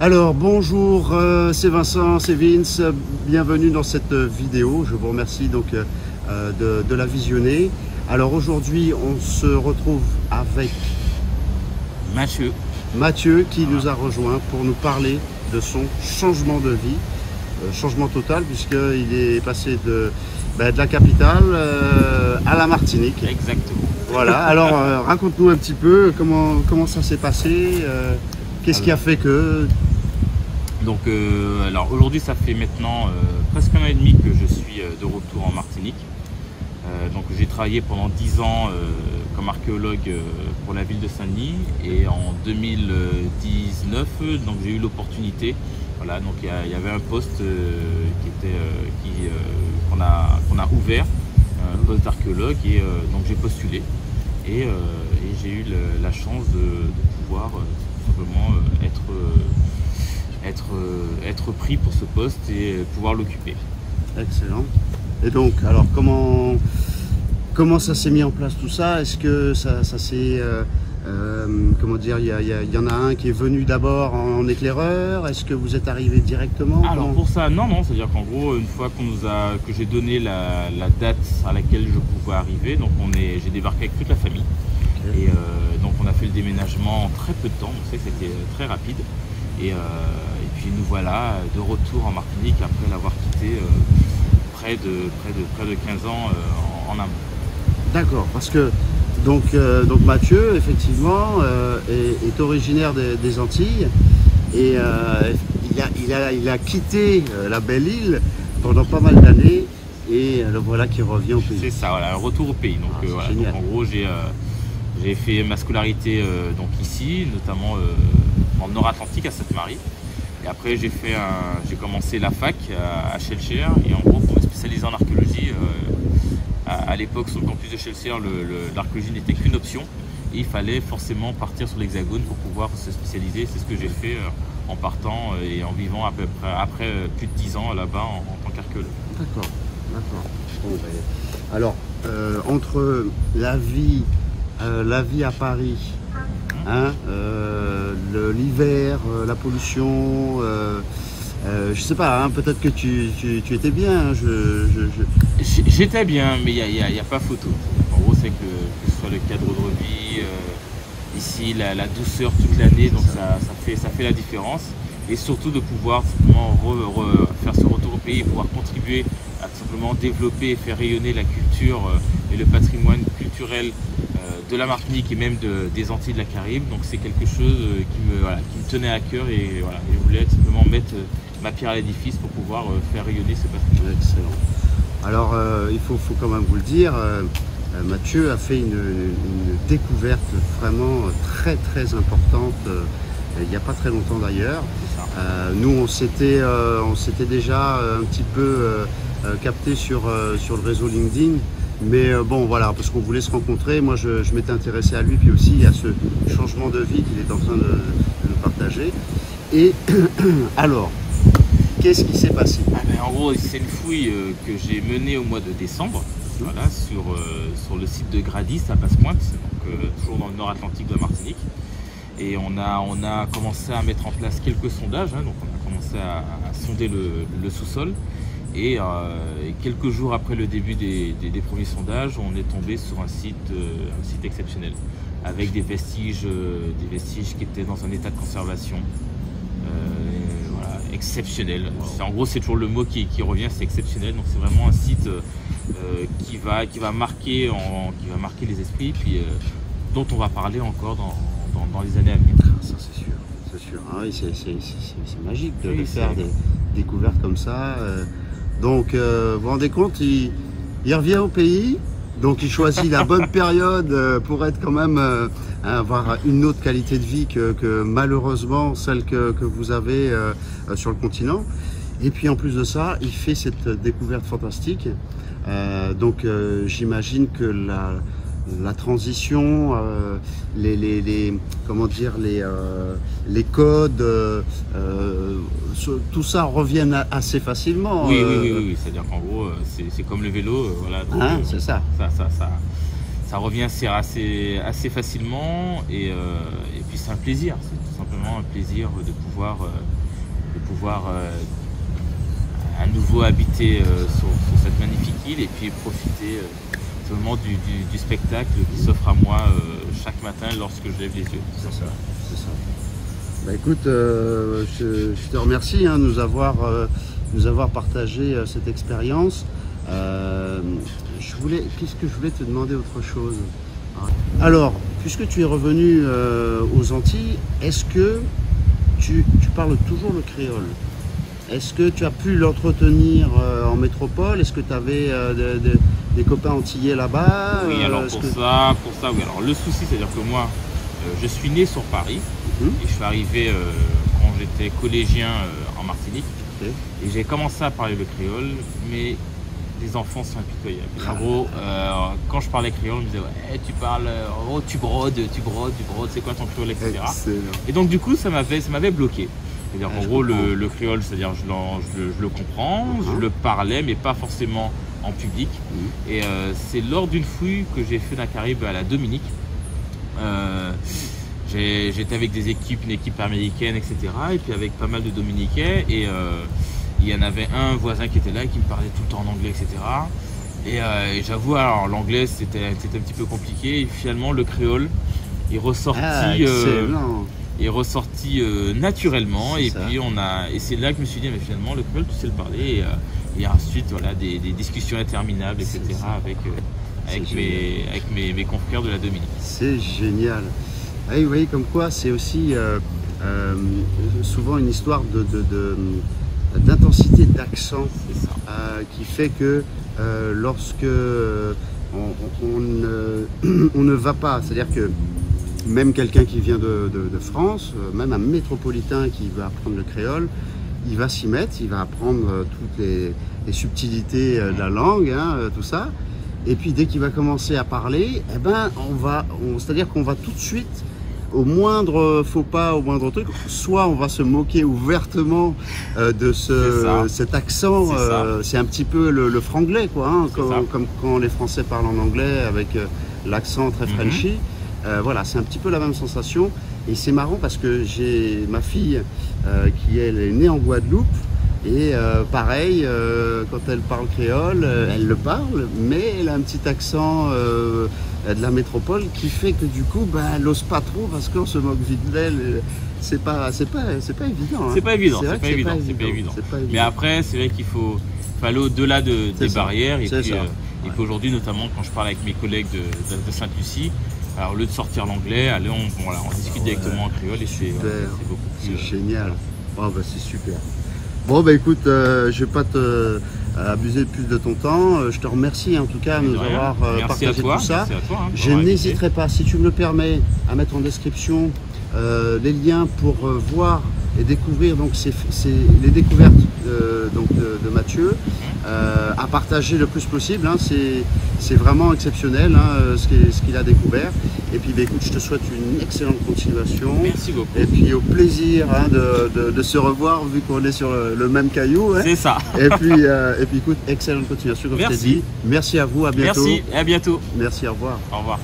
Alors bonjour, c'est Vincent, c'est Vince, bienvenue dans cette vidéo. Je vous remercie donc de la visionner. Alors aujourd'hui on se retrouve avec Mathieu qui nous a rejoint pour nous parler de son changement de vie, changement total puisqu'il est passé de la capitale à la Martinique. Exactement. Voilà, alors raconte-nous un petit peu comment ça s'est passé, qu'est-ce qui a fait que... Donc, alors aujourd'hui, ça fait maintenant presque 1 an et demi que je suis de retour en Martinique. Donc, j'ai travaillé pendant 10 ans comme archéologue pour la ville de Saint-Denis, et en 2019, donc j'ai eu l'opportunité. Voilà, donc il y avait un poste qu'on a ouvert, un poste d'archéologue, et donc j'ai postulé et j'ai eu la chance de pouvoir simplement être pris pour ce poste et pouvoir l'occuper. Excellent. Et donc, alors comment ça s'est mis en place tout ça? Est-ce que ça s'est... comment dire, il y en a un qui est venu d'abord en éclaireur? Est-ce que vous êtes arrivé directement? Alors pour ça, non, c'est-à-dire qu'en gros, une fois que j'ai donné la date à laquelle je pouvais arriver, donc j'ai débarqué avec toute la famille. Okay. Et donc on a fait le déménagement en très peu de temps, donc c'était très rapide. Et puis nous voilà de retour en Martinique après l'avoir quitté près de 15 ans en amont. D'accord, parce que donc Mathieu effectivement est originaire des Antilles, et il a quitté la belle île pendant pas mal d'années, et le voilà qui revient au pays. C'est ça, voilà, un retour au pays. Donc, voilà, donc en gros j'ai fait ma scolarité donc ici, notamment dans le Nord-Atlantique à Sainte-Marie. Et après j'ai commencé la fac à Schellcher, et en gros pour me spécialiser en archéologie, à l'époque sur le campus de Schellcher, l'archéologie n'était qu'une option, et il fallait forcément partir sur l'Hexagone pour pouvoir se spécialiser. C'est ce que j'ai fait en partant et en vivant à peu près, après plus de 10 ans là-bas en tant qu'archéologue. D'accord. Bon, alors entre la vie à Paris, l'hiver, la pollution, je sais pas, peut-être que tu étais bien. J'étais bien, mais il n'y a pas photo. En gros, c'est que ce soit le cadre de vie, ici la douceur toute l'année, donc ça fait la différence. Et surtout de pouvoir simplement faire ce retour au pays, pouvoir contribuer à simplement développer et faire rayonner la culture et le patrimoine culturel de la Martinique et même des Antilles de la Caraïbe. Donc c'est quelque chose qui me tenait à cœur, et voilà, je voulais simplement mettre ma pierre à l'édifice pour pouvoir faire rayonner ce patrimoine. Excellent. Alors il faut quand même vous le dire, Mathieu a fait une découverte vraiment très importante il n'y a pas très longtemps d'ailleurs. Nous on s'était déjà un petit peu capté sur le réseau LinkedIn. Mais bon voilà, parce qu'on voulait se rencontrer, moi je m'étais intéressé à lui, puis aussi à ce changement de vie qu'il est en train de nous partager. Et alors, qu'est-ce qui s'est passé? En gros, c'est une fouille que j'ai menée au mois de décembre, voilà, sur le site de Gradis à Basse-Pointe, donc toujours dans le Nord-Atlantique de la Martinique. Et on a commencé à mettre en place quelques sondages, donc on a commencé à sonder le sous-sol. Et quelques jours après le début des premiers sondages, on est tombé sur un site exceptionnel, avec des vestiges qui étaient dans un état de conservation voilà, exceptionnel. En gros, c'est toujours le mot qui revient, c'est exceptionnel. Donc c'est vraiment un site qui va marquer les esprits, puis dont on va parler encore dans les années à venir. Ça c'est sûr. Ah oui, c'est magique de faire des découvertes comme ça. Donc, vous vous rendez compte, il revient au pays, donc il choisit la bonne période pour être quand même, avoir une autre qualité de vie que malheureusement celle que vous avez sur le continent. Et puis en plus de ça, il fait cette découverte fantastique. Donc j'imagine que la transition, comment dire, les codes, tout ça reviennent assez facilement. Oui. C'est-à-dire qu'en gros, c'est comme le vélo, voilà. C'est ça. Ça revient assez facilement, et puis c'est un plaisir. C'est tout simplement un plaisir de pouvoir à nouveau habiter sur cette magnifique île et puis profiter seulement du spectacle qui s'offre à moi chaque matin lorsque je lève les yeux. C'est ça, c'est ça. Bah écoute, je te remercie de nous avoir partagé cette expérience. Qu'est-ce que je voulais te demander autre chose? Alors, puisque tu es revenu aux Antilles, est-ce que tu parles toujours le créole? Est-ce que tu as pu l'entretenir en métropole? Est-ce que tu avais des copains antillais là-bas? Oui, alors pour ça, oui. Alors le souci, c'est-à-dire que moi, je suis né sur Paris et je suis arrivé quand j'étais collégien en Martinique. Okay. Et j'ai commencé à parler le créole, mais les enfants sont impitoyables. En gros, quand je parlais créole, on me disait ouais, tu parles, tu brodes, c'est quoi ton créole, etc. Excellent. Et donc du coup, ça m'avait bloqué. C'est-à-dire qu'en gros, le créole, c'est-à-dire je le comprends, je le parlais, mais pas forcément en public. Et c'est lors d'une fouille que j'ai fait d'un Caraïbe à la Dominique. J'étais avec une équipe américaine, etc. Et puis avec pas mal de Dominicains. Et il y en avait un voisin qui était là et qui me parlait tout le temps en anglais, etc. Et j'avoue, alors l'anglais c'était un petit peu compliqué. Et finalement, le créole est ressorti naturellement. Et puis et c'est là que je me suis dit, mais finalement, le créole, tu sais le parler. Et ensuite, voilà, des discussions interminables, etc. avec mes confrères de la Dominique. C'est génial. Ah, vous voyez, comme quoi, c'est aussi souvent une histoire d'intensité d'accent qui fait que lorsque on ne va pas, c'est-à-dire que même quelqu'un qui vient de France, même un métropolitain qui va apprendre le créole, il va s'y mettre, il va apprendre toutes les subtilités de la langue, tout ça. Et puis dès qu'il va commencer à parler, eh ben, c'est-à-dire qu'on va tout de suite, au moindre faux pas, au moindre truc, soit on va se moquer ouvertement de cet accent, c'est un petit peu le franglais, quoi, comme quand les Français parlent en anglais avec l'accent très Frenchy. Voilà, c'est un petit peu la même sensation. Et c'est marrant parce que j'ai ma fille qui elle est née en Guadeloupe. Et pareil, quand elle parle créole, elle le parle, mais elle a un petit accent de la métropole qui fait que du coup, elle n'ose pas trop parce qu'on se moque vite d'elle. C'est pas évident. C'est pas évident, c'est pas évident. Mais après, c'est vrai qu'il faut aller au-delà des barrières. Et puis aujourd'hui, notamment quand je parle avec mes collègues de Sainte-Lucie, alors au lieu de sortir l'anglais, on discute directement en créole et c'est beaucoup plus... C'est génial. Oh, c'est super. Bon, écoute, je vais pas abuser plus de ton temps. Je te remercie en tout cas de nous avoir partagé tout ça. Je n'hésiterai pas, si tu me le permets, à mettre en description les liens pour voir et découvrir donc, les découvertes de Mathieu, à partager le plus possible. C'est vraiment exceptionnel ce qu'il a découvert. Et puis écoute, je te souhaite une excellente continuation. Merci beaucoup. Et puis au plaisir de se revoir vu qu'on est sur le même caillou. C'est ça. Et puis écoute, excellente continuation comme je t'ai dit. Merci à vous, à bientôt. Merci et à bientôt. Merci, au revoir. Au revoir.